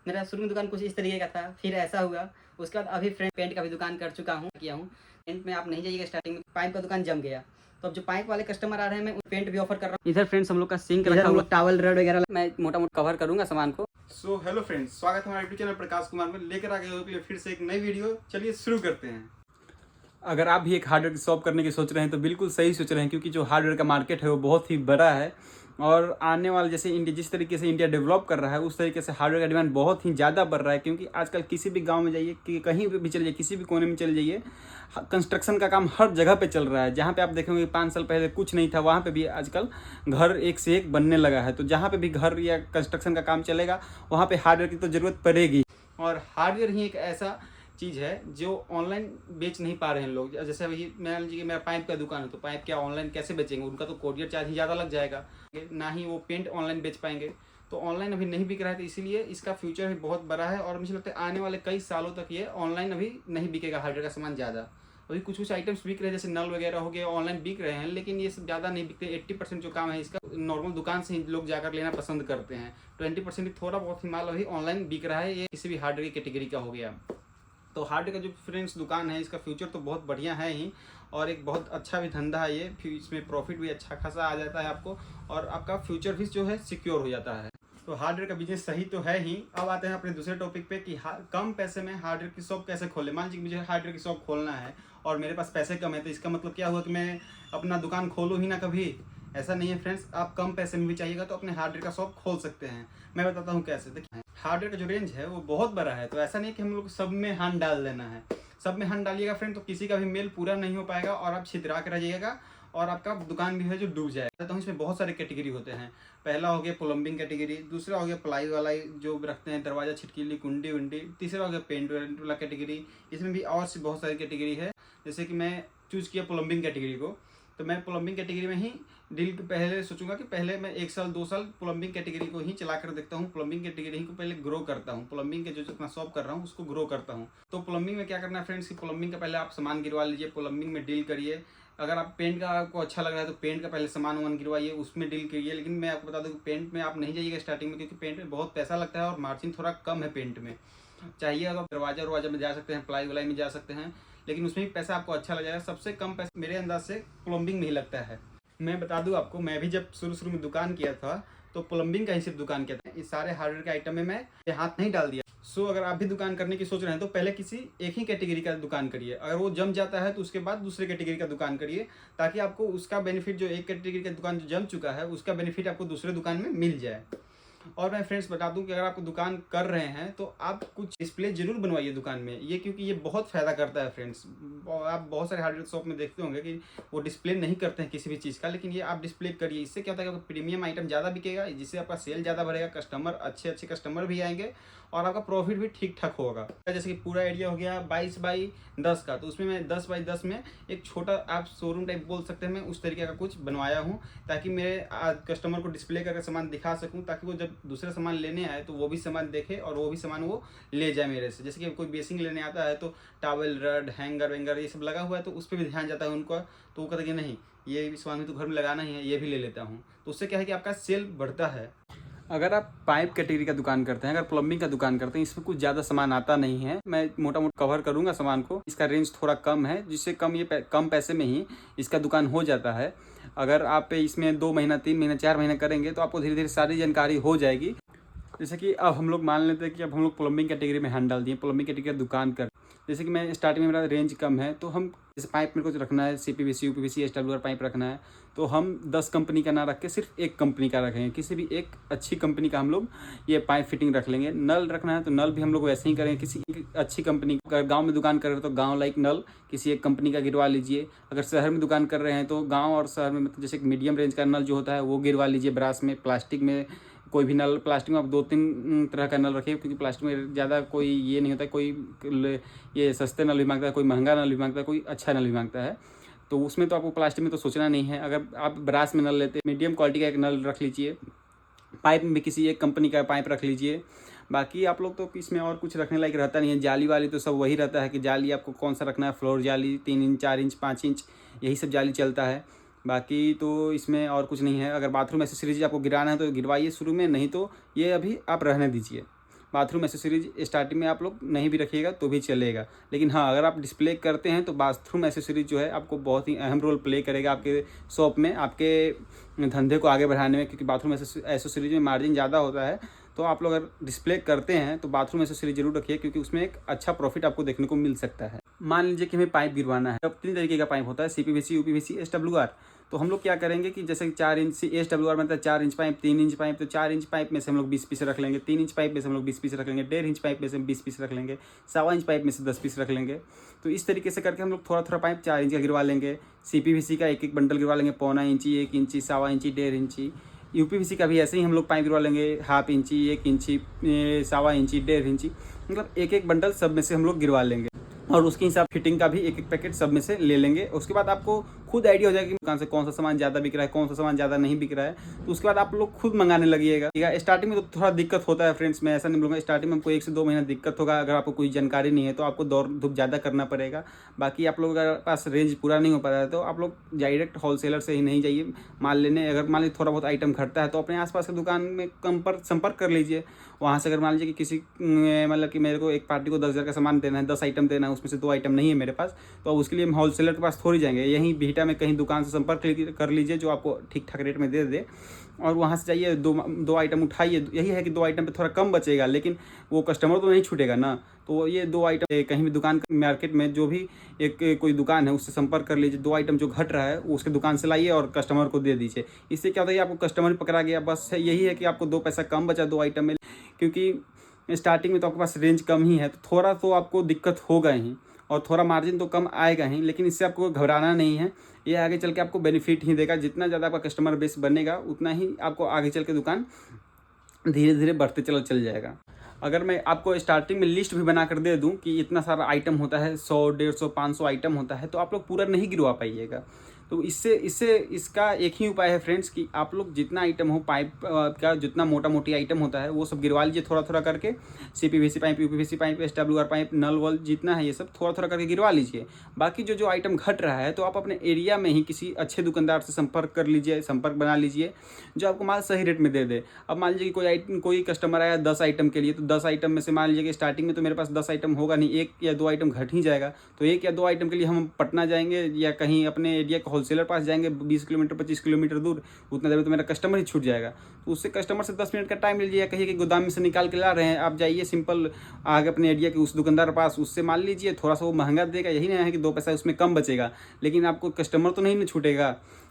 मेरा शुरू में दुकान कुछ इस तरीके का था, फिर ऐसा हुआ। उसके बाद अभी फ्रेंड पेंट का भी दुकान कर चुका हूँ, किया हूँ। पेंट में आप नहीं जाइएगा, स्टार्टिंग में पाइप का दुकान जम गया। तो अब जो पाइप वाले कस्टमर आ रहे हैं, मैं पेंट भी ऑफर कर रहा हूँ। इधर फ्रेंड्स हम लोग का सिंक रखा हुआ, टॉवल रड वगैरह मैं मोटा मोटा कवर करूँगा सामान को। सो हेलो फ्रेंड्स, स्वागत है हमारे यूट्यूब चैनल प्रकाश कुमार में। लेकर आ गए हो कि फिर से एक नई वीडियो। चलिए शुरू करते हैं। अगर आप भी एक हार्डवेयर की शॉप करने की सोच रहे हैं तो बिल्कुल सही सोच रहे हैं, क्योंकि जो हार्डवेयर का मार्केट है वो बहुत ही बड़ा है। और आने वाले जैसे इंडिया जिस तरीके से इंडिया डेवलप कर रहा है उस तरीके से हार्डवेयर का डिमांड बहुत ही ज़्यादा बढ़ रहा है। क्योंकि आजकल किसी भी गांव में जाइए कि कहीं भी चले जाइए, किसी भी कोने में चले जाइए, कंस्ट्रक्शन का काम हर जगह पे चल रहा है। जहाँ पे आप देखेंगे 5 साल पहले कुछ नहीं था, वहाँ पे भी आजकल घर एक से एक बनने लगा है। तो जहाँ पे भी घर या कंस्ट्रक्शन का काम चलेगा वहाँ पे हार्डवेयर की तो ज़रूरत पड़ेगी। और हार्डवेयर ही एक ऐसा चीज़ है जो ऑनलाइन बेच नहीं पा रहे हैं लोग। जैसे अभी मान लीजिए कि मेरा पाइप का दुकान है, तो पाइप क्या ऑनलाइन कैसे बेचेंगे? उनका तो कोरियर चार्ज ही ज़्यादा लग जाएगा, ना ही वो पेंट ऑनलाइन बेच पाएंगे। तो ऑनलाइन अभी नहीं बिक रहा है, तो इसीलिए इसका फ्यूचर भी बहुत बड़ा है। और मुझे लगता है आने वाले कई सालों तक ये ऑनलाइन अभी नहीं बिकेगा हार्डवेयर का सामान ज़्यादा। अभी कुछ कुछ आइटम्स बिक रहे हैं, जैसे नल वगैरह हो गए, ऑनलाइन बिक रहे हैं, लेकिन ये सब ज़्यादा नहीं बिकते। 80% जो काम है इसका नॉर्मल दुकान से ही लोग जाकर लेना पसंद करते हैं। 20% थोड़ा बहुत ही माल अभी ऑनलाइन बिक रहा है। ये किसी भी हार्डवेयर की कैटेगरी का हो गया। तो हार्डवेयर का जो फ्रेंड्स दुकान है, इसका फ्यूचर तो बहुत बढ़िया है ही, और एक बहुत अच्छा भी धंधा है ये। फिर इसमें प्रॉफिट भी अच्छा खासा आ जाता है आपको, और आपका फ्यूचर भी जो है सिक्योर हो जाता है। तो हार्डवेयर का बिजनेस सही तो है ही। अब आते हैं अपने दूसरे टॉपिक पे कि कम पैसे में हार्डवेयर की शॉप कैसे खोले। मान लीजिए मुझे हार्डवेयर की शॉप खोलना है और मेरे पास पैसे कम है, तो इसका मतलब क्या हुआ कि मैं अपना दुकान खोलूँ ही ना कभी? ऐसा नहीं है फ्रेंड्स, आप कम पैसे में भी चाहिएगा तो अपने हार्डवेयर का शॉप खोल सकते हैं। मैं बताता हूँ कैसे। देखिए, हार्डवेयर का जो रेंज है वो बहुत बड़ा है, तो ऐसा नहीं कि हम लोग सब में हाथ डाल देना है। सब में हाथ डालिएगा फ्रेंड तो किसी का भी मेल पूरा नहीं हो पाएगा और आप छितरा के रह जाइएगा, और आपका दुकान भी है जो डूब जाएगा। तो इसमें बहुत सारे कैटेगरी होते हैं। पहला हो गया प्लम्बिंग कैटेगरी, दूसरा हो गया प्लाई वाला जो रखते हैं, दरवाजा छिटकीली कुंडी उंडी, तीसरा हो गया पेंट वेंट वाला कैटेगरी। इसमें भी और सी बहुत सारी कैटेगरी है। जैसे कि मैं चूज किया प्लम्बिंग कैटेगरी को, तो मैं प्लम्बिंग कैटेगरी में ही डील पहले सोचूंगा कि पहले मैं 1 साल 2 साल प्लम्बिंग कैटेगरी को ही चला कर देखता हूँ। प्लम्बिंग कैटेगरी को पहले ग्रो करता हूँ। प्लम्बिंग के जो अपना शॉप कर रहा हूँ उसको ग्रो करता हूँ। तो प्लम्बिंग में क्या करना है फ्रेंड्स कि प्लम्बिंग का पहले आप सामान गिरवा लीजिए, प्लम्बिंग में डील करिए। अगर आप पेंट का आपको अच्छा लग रहा है तो पेंट का पहले सामान वामान गिरवाइए, उसमें डील करिए। लेकिन मैं आपको बता दूं कि पेंट में आप नहीं जाइएगा स्टार्टिंग में, क्योंकि पेंट में बहुत पैसा लगता है और मार्जिन थोड़ा कम है पेंट में। चाहिए तो दरवाजा वरवाजा में जा सकते हैं, प्लाई वालाई में जा सकते हैं, लेकिन उसमें भी पैसा आपको अच्छा लग जाएगा। सबसे कम पैसा मेरे अंदाज से प्लम्बिंग में ही लगता है। मैं बता दूं आपको, मैं भी जब शुरू में दुकान किया था तो प्लम्बिंग का ही सिर्फ दुकान किया था। इस सारे हार्डवेयर के आइटम में मैं हाथ नहीं डाल दिया। सो अगर आप भी दुकान करने की सोच रहे हैं तो पहले किसी एक ही कैटेगरी का दुकान करिए। अगर वो जम जाता है तो उसके बाद दूसरे कैटेगरी का दुकान करिए, ताकि आपको उसका बेनिफिट, जो एक कैटेगरी का दुकान जो जम चुका है उसका बेनिफिट आपको दूसरे दुकान में मिल जाए। और मैं फ्रेंड्स बता दूं कि अगर आप दुकान कर रहे हैं तो आप कुछ डिस्प्ले जरूर बनवाइए दुकान में, ये क्योंकि ये बहुत फ़ायदा करता है फ्रेंड्स। आप बहुत सारे हार्डवेयर शॉप में देखते होंगे कि वो डिस्प्ले नहीं करते हैं किसी भी चीज़ का, लेकिन ये आप डिस्प्ले करिए। इससे क्या होता है कि प्रीमियम आइटम ज़्यादा बिकेगा, जिससे आपका सेल ज़्यादा बढ़ेगा, कस्टमर अच्छे अच्छे कस्टमर भी आएंगे और आपका प्रॉफिट भी ठीक ठाक होगा। जैसे कि पूरा एरिया हो गया 22x10 का, तो उसमें मैं 10x10 में एक छोटा आप शोरूम टाइप बोल सकते हैं, मैं उस तरीके का कुछ बनवाया हूँ, ताकि मेरे कस्टमर को डिस्प्ले करके सामान दिखा सकूँ, ताकि वो जब दूसरा सामान लेने आए तो वो भी सामान देखे और वो भी सामान वो ले जाए मेरे से। जैसे कि कोई बेसिंग लेने आता है तो टॉवल रड हैंगर वेंगर ये सब लगा हुआ है, तो उस पर भी ध्यान जाता है उनको। तो वो कहते हैं कि नहीं, ये सामान तो घर में लगाना ही है, ये भी ले लेता हूँ। तो उससे क्या है कि आपका सेल बढ़ता है। अगर आप पाइप कैटेगरी का दुकान करते हैं, अगर प्लम्बिंग का दुकान करते हैं, इसमें कुछ ज़्यादा सामान आता नहीं है। मैं मोटा मोटा कवर करूंगा सामान को। इसका रेंज थोड़ा कम है, जिससे कम कम पैसे में ही इसका दुकान हो जाता है। अगर आप इसमें 2 महीना 3 महीना 4 महीना करेंगे तो आपको धीरे धीरे सारी जानकारी हो जाएगी। जैसे कि अब हम लोग मान लेते हैं कि अब हम लोग प्लम्बिंग कैटेगरी में हैंड डाल दिए, प्लम्बिंग कैटेगरी का दुकान कर। जैसे कि मैं स्टार्टिंग में मेरा रेंज कम है, तो हम जैसे पाइप मेरे को रखना है, CPVC UPVC SWR पाइप रखना है, तो हम 10 कंपनी का ना रख के सिर्फ एक कंपनी का रखेंगे। किसी भी एक अच्छी कंपनी का हम लोग ये पाइप फिटिंग रख लेंगे। नल रखना है तो नल भी हम लोग वैसे ही करेंगे, किसी अच्छी कंपनी का। गाँव में दुकान कर रहे हो तो गाँव लाइक नल किसी एक कंपनी का गिरवा लीजिए। अगर शहर में दुकान कर रहे हैं तो गाँव और शहर में मतलब जैसे मीडियम रेंज का नल जो होता है वो गिरवा लीजिए। ब्रास में, प्लास्टिक में, कोई भी नल। प्लास्टिक में आप 2-3 तरह का नल रखिए, क्योंकि प्लास्टिक में ज़्यादा कोई ये नहीं होता है। कोई ये सस्ते नल भी मांगता है, कोई महंगा नल भी मांगता है, कोई अच्छा नल भी मांगता है। तो उसमें तो आपको प्लास्टिक में तो सोचना नहीं है। अगर आप ब्रास में नल लेते हैं, मीडियम क्वालिटी का एक नल रख लीजिए। पाइप में भी किसी एक कंपनी का पाइप रख लीजिए। बाकी आप लोग तो इसमें और कुछ रखने लायक रहता नहीं है। जाली वाली तो सब वही रहता है कि जाली आपको कौन सा रखना है। फ्लोर जाली 3 इंच 4 इंच 5 इंच यही सब जाली चलता है। बाकी तो इसमें और कुछ नहीं है। अगर बाथरूम एसेसरीज आपको गिराना है तो गिरवाइए शुरू में, नहीं तो ये अभी आप रहने दीजिए। बाथरूम एसेसरीज स्टार्टिंग में आप लोग नहीं भी रखिएगा तो भी चलेगा। लेकिन हाँ, अगर आप डिस्प्ले करते हैं तो बाथरूम एसेसरीज जो है आपको बहुत ही अहम रोल प्ले करेगा आपके शॉप में, आपके धंधे को आगे बढ़ाने में, क्योंकि बाथरूम एसेसरीज में मार्जिन ज़्यादा होता है। तो आप लोग अगर डिस्प्ले करते हैं तो बाथरूम एसेसरीज जरूर रखिए, क्योंकि उसमें एक अच्छा प्रॉफिट आपको देखने को मिल सकता है। मान लीजिए कि हमें पाइप गिरवाना है। अब 3 तरीके का पाइप होता है, CPVC, UPVC, SWR। तो हम लोग क्या करेंगे कि जैसे 4 इंच SWR में 4 इंच पाइप, 3 इंच पाइप, तो 4 इंच पाइप में से हम लोग 20 पीस रख लेंगे, 3 इंच पाइप में से हम लोग 20 पीस रख लेंगे, 1.5 इंच पाइप में से हम 20 पीस रख लेंगे, 1.25 इंच पाइप में से 10 पीस रख लेंगे। तो इस तरीके से करके हम लोग थोड़ा थोड़ा पाइप 4 इंच का गिरवा लेंगे। CPVC का एक बंडल गिरवा लेंगे, 0.25 इंची, 1 इंची, 1.25 इंची, 1.5 इंची। UPVC का भी ऐसे ही हम लोग पाइप गिरवा लेंगे, 1/2 इंची, 1 इंची, 1.25 इंची, 1.5 इंची, मतलब एक बंडल सब में से हम लोग गिरवा लेंगे। और उसके हिसाब फिटिंग का भी एक पैकेट सब में से ले लेंगे। उसके बाद आपको खुद आइडिया हो जाएगा कि दुकान से कौन सा सामान ज़्यादा बिक रहा है, कौन सा सामान ज़्यादा नहीं बिक रहा है। तो उसके बाद आप लोग खुद मंगाने लगिएगा। ठीक है, स्टार्टिंग में तो थोड़ा दिक्कत होता है फ्रेंड्स, मैं ऐसा नहीं बोलूँगा। स्टार्टिंग में आपको 1 से 2 महीना दिक्कत होगा, अगर आपको कोई जानकारी नहीं है तो आपको दौड़ धूप ज़्यादा करना पड़ेगा। बाकी आप लोगों के पास रेंज पूरा नहीं हो पा रहा है तो आप लोग डायरेक्ट होलसेलर से ही नहीं जाइए माल लेने। अगर मान लीजिए थोड़ा बहुत आइटम घटता है तो अपने आसपास की दुकान में संपर्क कर लीजिए। वहाँ से अगर मान लीजिए कि किसी मतलब कि मेरे को एक पार्टी को 10,000 का सामान देना है, 10 आइटम देना है, उसमें से 2 आइटम नहीं है मेरे पास, तो उसके लिए हम होलसेलर के पास थोड़ी जाएंगे। यहीं बीटा में कहीं दुकान से संपर्क कर लीजिए जो आपको ठीक ठाक रेट में दे दे, और वहाँ से जाइए, दो आइटम उठाइए। यही है कि 2 आइटम पे थोड़ा कम बचेगा, लेकिन वो कस्टमर तो नहीं छूटेगा ना। तो ये 2 आइटम कहीं भी दुकान मार्केट में जो भी एक कोई दुकान है उससे संपर्क कर लीजिए। 2 आइटम जो घट रहा है वो उसके दुकान से लाइए और कस्टमर को दे दीजिए। इससे क्या होता है, आपको कस्टमर भी पकड़ा गया। बस यही है कि आपको 2 पैसा कम बचा 2 आइटम में, क्योंकि स्टार्टिंग में तो आपके पास रेंज कम ही है, तो थोड़ा तो आपको दिक्कत होगा ही और थोड़ा मार्जिन तो कम आएगा ही। लेकिन इससे आपको घबराना नहीं है, ये आगे चल के आपको बेनिफिट ही देगा। जितना ज़्यादा आपका कस्टमर बेस बनेगा उतना ही आपको आगे चल के दुकान धीरे धीरे बढ़ते चल जाएगा। अगर मैं आपको स्टार्टिंग में लिस्ट भी बना कर दे दूं कि इतना सारा आइटम होता है, 100, 150, 500 आइटम होता है, तो आप लोग पूरा नहीं गिरवा पाइएगा। तो इसका एक ही उपाय है फ्रेंड्स कि आप लोग जितना आइटम हो, पाइप का जितना मोटा मोटी आइटम होता है वो सब गिरवा लीजिए थोड़ा थोड़ा करके। CPVC pipe, UPVC pipe, SWR pipe, नल वल जितना है ये सब थोड़ा थोड़ा करके गिरवा लीजिए। बाकी जो आइटम घट रहा है तो आप अपने एरिया में ही किसी अच्छे दुकानदार से संपर्क कर लीजिए, संपर्क बना लीजिए जो आपको माल सही रेट में दे दे। अब मान लीजिए कि कोई कस्टमर आया 10 आइटम के लिए, तो 10 आइटम में से मान लीजिए कि स्टार्टिंग में तो मेरे पास 10 आइटम होगा नहीं, 1 या 2 आइटम घट ही जाएगा। तो 1 या 2 आइटम के लिए हम पटना जाएंगे या कहीं अपने एरिया के होलसेलर पास जाएंगे 20 किलोमीटर 25 किलोमीटर दूर, उतना देर में तो मेरा कस्टमर ही छूट जाएगा। तो उससे कस्टमर से 10 मिनट का टाइम लीजिए, कहिए कि गोदाम में से निकाल के ला रहे हैं, आप जाइए सिंपल आगे अपने एरिया के उस दुकानदार पास, उससे मान लीजिए। थोड़ा सा वो महंगा देगा, यही नहीं है कि 2 पैसा उसमें कम बचेगा, लेकिन आपको कस्टमर तो नहीं छूटेगा।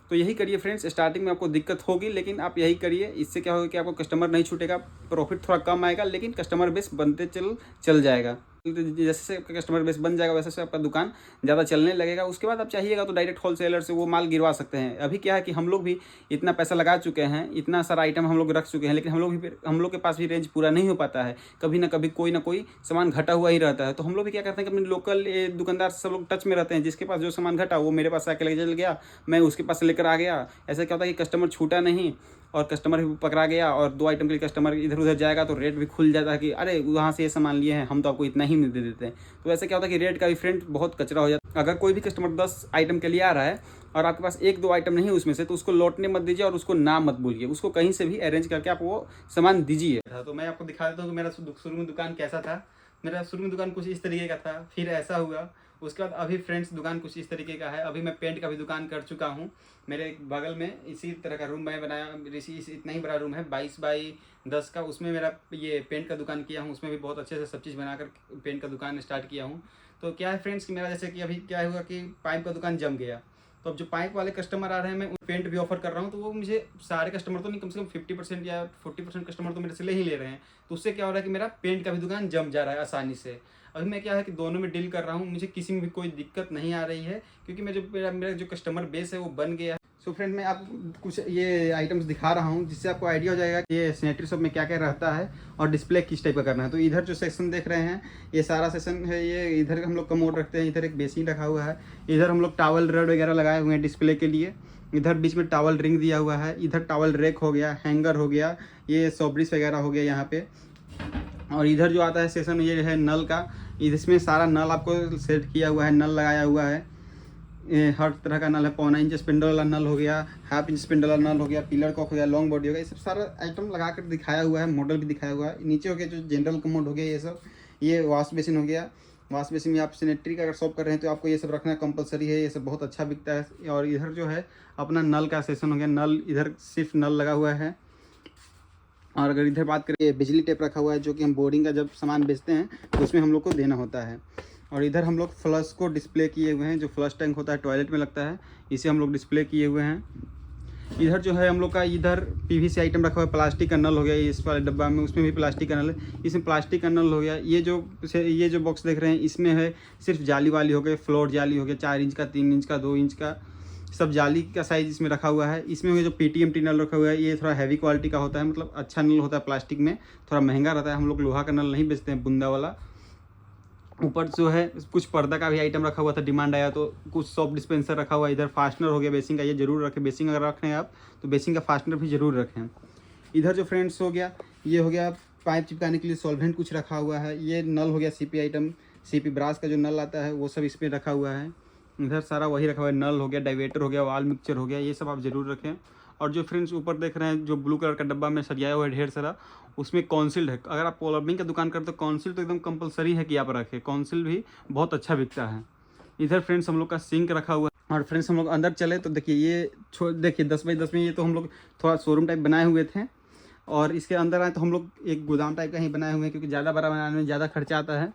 तो यही करिए फ्रेंड्स। स्टार्टिंग में आपको दिक्कत होगी, लेकिन आप यही करिए। इससे क्या होगा कि आपको कस्टमर नहीं छूटेगा, प्रॉफिट थोड़ा कम आएगा, लेकिन कस्टमर बेस बनते चल जाएगा। जैसे कस्टमर बेस बन जाएगा वैसे से आपका दुकान ज़्यादा चलने लगेगा। उसके बाद आप चाहिएगा तो डायरेक्ट होलसेलर से वो माल गिरवा सकते हैं। अभी क्या है कि हम लोग भी इतना पैसा लगा चुके हैं, इतना सारा आइटम हम लोग रख चुके हैं, लेकिन हम लोग के पास भी रेंज पूरा नहीं हो पाता है। कभी ना कभी कोई ना कोई सामान घटा हुआ ही रहता है। तो हम लोग भी क्या करते हैं कि अपने लोकल दुकानदार से सब लोग टच में रहते हैं। जिसके पास जो सामान घटा वो मेरे पास आके लेके चल गया, मैं उसके पास लेकर आ गया। ऐसा क्या होता है कि कस्टमर छूटा नहीं और कस्टमर भी पकड़ा गया, और 2 आइटम के लिए कस्टमर इधर उधर जाएगा तो रेट भी खुल जाता है कि अरे वहाँ से ये सामान लिए हैं, हम तो आपको इतना ही में दे देते हैं। तो ऐसा क्या होता है कि रेट का भी फ्रेंड बहुत कचरा हो जाता है। अगर कोई भी कस्टमर 10 आइटम के लिए आ रहा है और आपके पास 1-2 आइटम नहीं है उसमें से, तो उसको लौटने मत दीजिए और उसको ना मत बोलिए, उसको कहीं से भी अरेंज करके आप वो सामान दीजिए। तो मैं आपको दिखा देता हूँ कि मेरा शुरू में दुकान कैसा था। मेरा शुरू में दुकान कुछ इस तरीके का था, फिर ऐसा हुआ। उसके बाद अभी फ्रेंड्स दुकान कुछ इस तरीके का है। अभी मैं पेंट का भी दुकान कर चुका हूँ। मेरे बगल में इसी तरह का रूम मैं बनाया, इतना ही बड़ा रूम है 22 बाई 10 का। उसमें मेरा ये पेंट का दुकान किया हूँ। उसमें भी बहुत अच्छे से सब चीज़ बनाकर पेंट का दुकान स्टार्ट किया हूँ। तो क्या है फ्रेंड्स कि मेरा जैसे कि अभी क्या हुआ कि पाइप का दुकान जम गया। तो अब जो पाइप वाले कस्टमर आ रहे हैं, मैं पेंट भी ऑफर कर रहा हूँ। तो वो मुझे सारे कस्टमर तो नहीं, कम से कम 50% या 40% कस्टमर तो मेरे से ले ही ले रहे हैं। तो उससे क्या हो रहा है कि मेरा पेंट का भी दुकान जम जा रहा है आसानी से। अभी मैं क्या है कि दोनों में डील कर रहा हूँ, मुझे किसी में भी कोई दिक्कत नहीं आ रही है, क्योंकि मेरा जो कस्टमर बेस है वो बन गया है। सो फ्रेंड मैं आपको कुछ ये आइटम्स दिखा रहा हूँ जिससे आपको आइडिया हो जाएगा कि ये सैनिटरी शॉप में क्या क्या रहता है और डिस्प्ले किस टाइप का करना है। तो इधर जो सेक्शन देख रहे हैं ये सारा सेक्शन है। ये इधर हम लोग कमोड रखते हैं, इधर एक बेसिन रखा हुआ है, इधर हम लोग टॉवल रड वगैरह लगाए हुए हैं डिस्प्ले के लिए, इधर बीच में टॉवल रिंग दिया हुआ है, इधर टॉवल रैक हो गया, हैंगर हो गया, ये सॉब्रिस वगैरह हो गया यहाँ पे। और इधर जो आता है सेक्शन ये है नल का, इसमें सारा नल आपको सेट किया हुआ है, नल लगाया हुआ है। हर तरह का नल है। 1.25 इंच स्पिंडल वाला नल हो गया, 1/2 इंच स्पिंडल वाला नल हो गया, पिलर कॉक हो गया, लॉन्ग बॉडी हो गया, ये सब सारा आइटम लगा कर दिखाया हुआ है, मॉडल भी दिखाया हुआ है। नीचे हो गया जो जनरल कमोड हो गया, ये सब, ये वॉश बेसिन हो गया। वॉश बेसिन में आप सैनिटरी का अगर शॉप कर रहे हैं तो आपको ये सब रखना कंपलसरी है, ये सब बहुत अच्छा बिकता है। और इधर जो है अपना नल का सेक्शन हो गया, नल इधर सिर्फ नल लगा हुआ है। और अगर इधर बात करें, बिजली टेप रखा हुआ है जो कि हम बोर्डिंग का जब सामान बेचते हैं तो उसमें हम लोग को देना होता है। और इधर हम लोग फ्लश को डिस्प्ले किए हुए हैं, जो फ्लश टैंक होता है टॉयलेट में लगता है, इसे हम लोग डिस्प्ले किए हुए हैं। इधर जो है हम लोग का इधर पीवीसी आइटम रखा हुआ है, प्लास्टिक का नल हो गया इस वाले डब्बा में, उसमें भी प्लास्टिक का नल है, इसमें प्लास्टिक का नल हो गया। ये जो बॉक्स देख रहे हैं इसमें है सिर्फ जाली वाली हो गई, फ्लोर जाली हो गया, 4 इंच का, 3 इंच का, 2 इंच का, सब जाली का साइज इसमें रखा हुआ है। इसमें जो PTMT नल रखा हुआ है ये थोड़ा हैवी क्वालिटी का होता है, मतलब अच्छा नल होता है, प्लास्टिक में थोड़ा महंगा रहता है। हम लोग लोहा का नल नहीं बेचते हैं, बुंदा वाला। ऊपर जो है कुछ पर्दा का भी आइटम रखा हुआ था, डिमांड आया तो कुछ सॉप डिस्पेंसर रखा हुआ है। इधर फास्टनर हो गया बेसिंग का, ये जरूर रखें, बेसिंग अगर रख रहे हैं आप तो बेसिंग का फास्टनर भी जरूर रखें। इधर जो फ्रेंड्स हो गया, ये हो गया पाइप चिपकाने के लिए सॉल्वेंट कुछ रखा हुआ है। ये नल हो गया CP आइटम, CP ब्रास का जो नल आता है वो सब इसमें रखा हुआ है। इधर सारा वही रखा हुआ है, नल हो गया, डाइवेटर हो गया, वाल मिक्सचर हो गया, ये सब आप ज़रूर रखें। और जो फ्रेंड्स ऊपर देख रहे हैं जो ब्लू कलर का डब्बा में सजाया हुआ है ढेर सारा, उसमें कॉन्सिल्ड है। अगर आप प्लम्बिंग का दुकान करते हो कॉन्सिल तो एकदम कंपलसरी है कि आप रखें, कॉन्सिल भी बहुत अच्छा बिकता है। इधर फ्रेंड्स हम लोग का सिंक रखा हुआ है। और फ्रेंड्स हम लोग अंदर चले तो देखिए ये देखिए 10 बाई 10 में ये तो हम लोग थोड़ा शोरूम टाइप बनाए हुए थे। और इसके अंदर आए तो हम लोग एक गोदाम टाइप का ही बनाए हुए हैं, क्योंकि ज़्यादा बड़ा बनाने में ज़्यादा खर्चा आता है।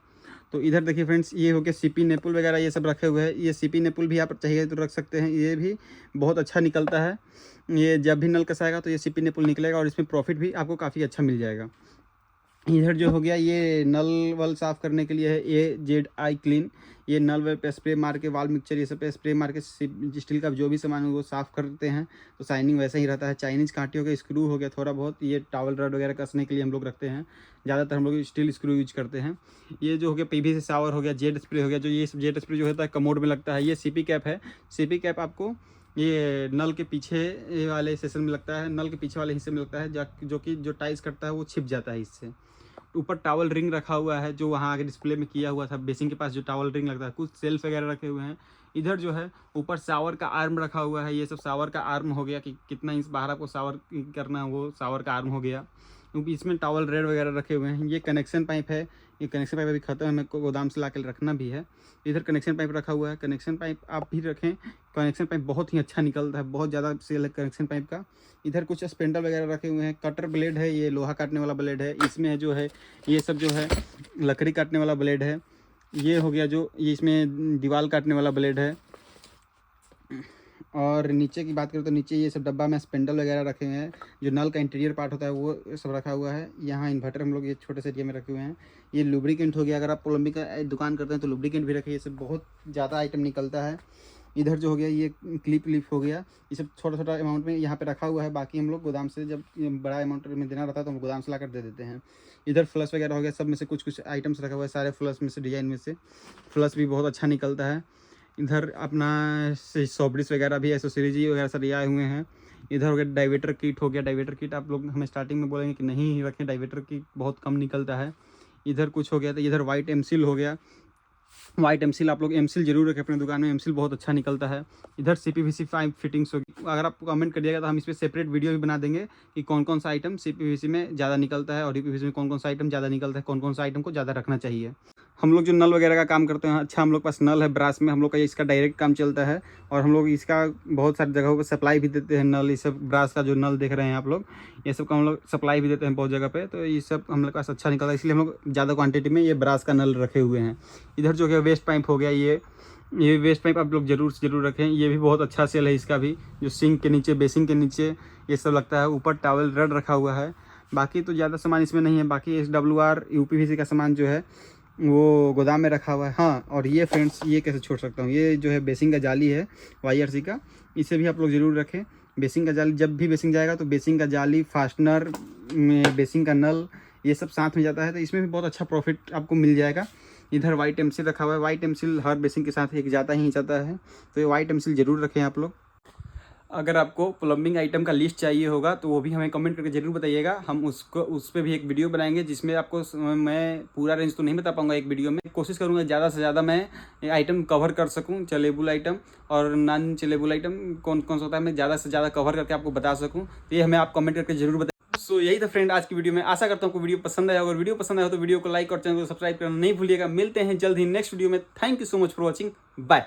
तो इधर देखिए फ्रेंड्स, ये हो गया CP नेपुल वगैरह ये सब रखे हुए हैं। ये CP नेपुल भी आप चाहिए तो रख सकते हैं, ये भी बहुत अच्छा निकलता है। ये जब भी नल कसाएगा तो ये CP नेपुल निकलेगा और इसमें प्रॉफिट भी आपको काफ़ी अच्छा मिल जाएगा। इधर जो हो गया ये नल वल साफ़ करने के लिए है, AZI क्लीन। ये नल वल पे स्प्रे मार के, वाल मिक्सचर ये सब पे स्प्रे मार के स्टील का जो भी सामान है वो साफ़ करते हैं तो शाइनिंग वैसा ही रहता है। चाइनीज कांटे हो गया, स्क्रू हो गया थोड़ा बहुत, ये टावल रड वगैरह कसने के लिए हम लोग रखते हैं। ज़्यादातर हम लोग स्टील स्क्रू यूज करते हैं। ये जो हो गया PVC शावर हो गया, जेट स्प्रे हो गया, जो ये जेट स्प्रे जो होता है कमोड में लगता है। ये CP कैप है, CP कैप आपको ये नल के पीछे वाले सेशन में लगता है, नल के पीछे वाले हिस्से में लगता है, जो कि जो टाइस करता है वो छिप जाता है इससे। ऊपर टावल रिंग रखा हुआ है जो वहाँ आगे डिस्प्ले में किया हुआ था, बेसिंग के पास जो टावल रिंग लगता है। कुछ सेल्फ वगैरह रखे हुए हैं। इधर जो है ऊपर शावर का आर्म रखा हुआ है, ये सब शावर का आर्म हो गया कि कितना इंच बाहर आपको शावर करना है, वो शावर का आर्म हो गया। क्योंकि इसमें टावल रेड वगैरह रखे हुए हैं। ये कनेक्शन पाइप है, ये कनेक्शन पाइप अभी ख़त्म है, मेरे को गोदाम से ला कर रखना भी है। इधर कनेक्शन पाइप रखा हुआ है, कनेक्शन पाइप आप भी रखें, कनेक्शन पाइप बहुत ही अच्छा निकलता है, बहुत ज़्यादा सेल है कनेक्शन पाइप का। इधर कुछ स्पेंडल वगैरह रखे हुए हैं। कटर ब्लेड है, ये लोहा काटने वाला ब्लेड है। इसमें जो है ये सब जो है लकड़ी काटने वाला ब्लेड है। ये हो गया जो ये इसमें दीवार काटने वाला ब्लेड है। और नीचे की बात करें तो नीचे ये सब डब्बा में स्पेंडल वगैरह रखे हुए हैं, जो नल का इंटीरियर पार्ट होता है वो सब रखा हुआ है। यहाँ इन्वर्टर हम लोग ये छोटे से एरिया में रखे हुए हैं। ये लुब्रिकेंट हो गया, अगर आप प्लम्बिंग का दुकान करते हैं तो लुब्रिकेंट भी रखे, ये सब बहुत ज़्यादा आइटम निकलता है। इधर जो हो गया ये क्लिप हो गया, ये सब छोटा छोटा अमाउंट में यहाँ पे रखा हुआ है। बाकी हम लोग गोदाम से जब बड़ा अमाउंट में देना रहता है तो हम गोदाम से ला कर दे देते हैं। इधर फ्लश वगैरह हो गया, सब में से कुछ कुछ आइटम्स रखा हुआ है, सारे फ्लश में से, डिजाइन में से फ्लश भी बहुत अच्छा निकलता है। इधर अपना सॉबडिस वगैरह भी, एसेसरीज वगैरह सब आए हुए हैं। इधर हो गया डाइवेटर किट हो गया। डाइवेटर किट आप लोग हमें स्टार्टिंग में बोलेंगे कि नहीं ही रखें, डाइवेटर किट बहुत कम निकलता है। इधर कुछ हो गया, तो इधर वाइट एमसील हो गया। वाइट एमसील आप लोग एमसील जरूर रखें अपने दुकान में, एमसील बहुत अच्छा निकलता है। इधर CPVC पाइप फिटिंग्स होगी, अगर आप कमेंट करिएगा तो हम इस पर सेपरेट वीडियो भी बना देंगे कि कौन कौन सा आइटम CPVC में ज़्यादा निकलता है और DPVC में कौन कौन सा आइटम ज़्यादा निकलता है, कौन कौन सा आइटम को ज़्यादा रखना चाहिए। हम लोग जो नल वगैरह का काम करते हैं, अच्छा हम लोग पास नल है ब्रास में, हम लोग का इसका डायरेक्ट काम चलता है और हम लोग इसका बहुत सारी जगहों पर सप्लाई भी देते हैं। नल, ये सब ब्रास का जो नल देख रहे हैं आप लोग, ये सब का हम लोग सप्लाई भी देते हैं बहुत जगह पे, तो ये सब हम लोग पास अच्छा निकलता है, इसलिए हम लोग ज़्यादा क्वांटिटी में ये ब्रास का नल रखे हुए हैं। इधर जो है वेस्ट पाइप हो गया, ये वेस्ट पाइप आप लोग जरूर से जरूर रखें, ये भी बहुत अच्छा सेल है इसका भी, जो सिंक के नीचे, बेसिंग के नीचे ये सब लगता है। ऊपर टावल रड रखा हुआ है। बाकी तो ज़्यादा सामान इसमें नहीं है, बाकी SWR UPVC का सामान जो है वो गोदाम में रखा हुआ है। हाँ, और ये फ्रेंड्स ये कैसे छोड़ सकता हूँ, ये जो है बेसिंग का जाली है YRC का, इसे भी आप लोग ज़रूर रखें। बेसिंग का जाली, जब भी बेसिंग जाएगा तो बेसिंग का जाली, फास्टनर में बेसिंग का नल, ये सब साथ में जाता है, तो इसमें भी बहुत अच्छा प्रॉफिट आपको मिल जाएगा। इधर वाइट एमसील रखा हुआ है। वाइट एमसील हर बेसिंग के साथ एक जाता ही जाता है, तो ये वाइट एमसील ज़रूर रखें आप लोग। अगर आपको प्लम्बिंग आइटम का लिस्ट चाहिए होगा तो वो भी हमें कमेंट करके ज़रूर बताइएगा। हम उस पर भी एक वीडियो बनाएंगे जिसमें आपको मैं पूरा रेंज तो नहीं बता पाऊंगा एक वीडियो में। कोशिश करूंगा ज़्यादा से ज़्यादा मैं आइटम कवर कर सकूं, चलेबल आइटम और नॉन चलेबल आइटम कौन कौन सा होता है मैं ज़्यादा से ज़्यादा कवर करके आपको बता सकूँ। तो ये हमें आप कमेंट करके जरूर बताइए। सो यही था फ्रेंड आज की वीडियो में। आशा करता हूँ आपको वीडियो पसंद आया। अगर वीडियो पसंद आया तो वीडियो को लाइक और चैनल को सब्सक्राइब करना नहीं भूलिएगा। मिलते हैं जल्द ही नेक्स्ट वीडियो में। Thank you so much for watching. Bye.